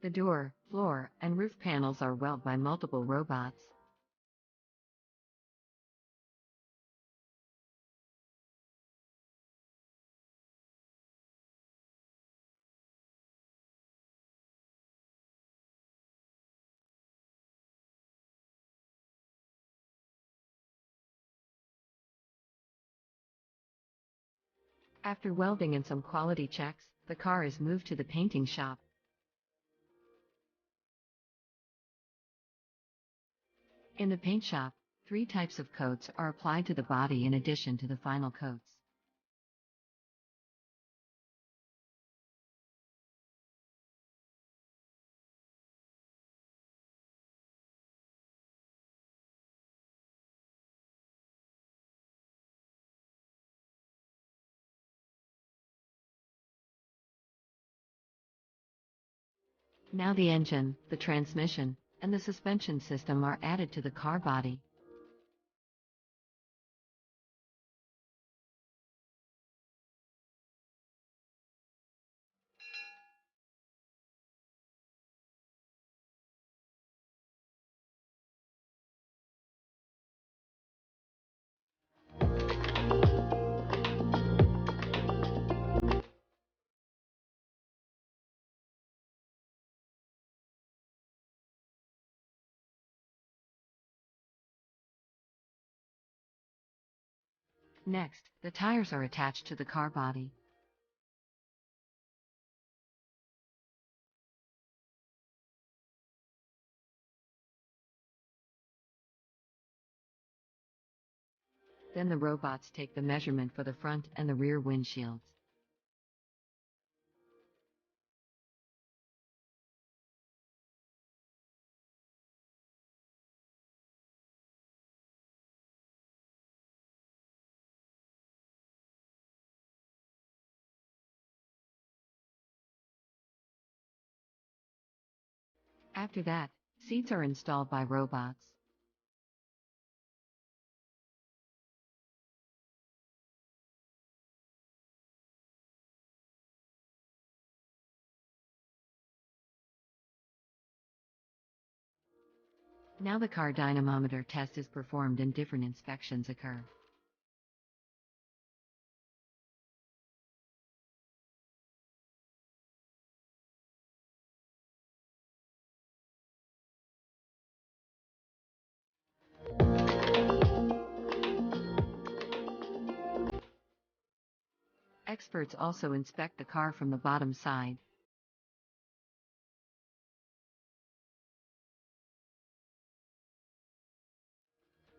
The door, floor, and roof panels are welded by multiple robots. After welding and some quality checks, the car is moved to the painting shop. In the paint shop, 3 types of coats are applied to the body in addition to the final coats. Now the engine, the transmission, and the suspension system are added to the car body. Next, the tires are attached to the car body. Then the robots take the measurement for the front and the rear windshields. After that, seats are installed by robots. Now the car dynamometer test is performed and different inspections occur. Experts also inspect the car from the bottom side.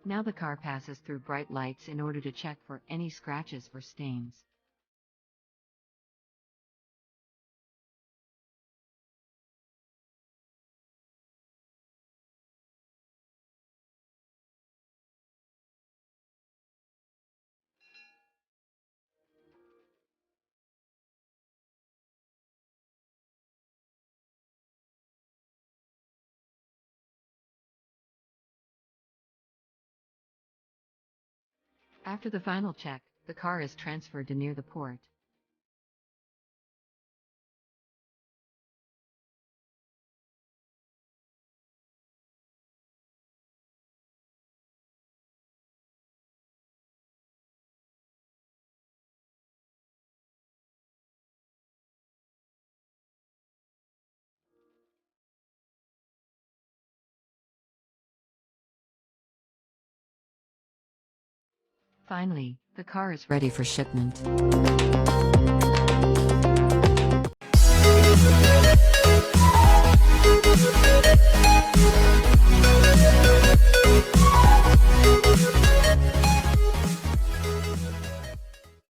Now the car passes through bright lights in order to check for any scratches or stains. After the final check, the car is transferred to near the port. Finally, the car is ready for shipment.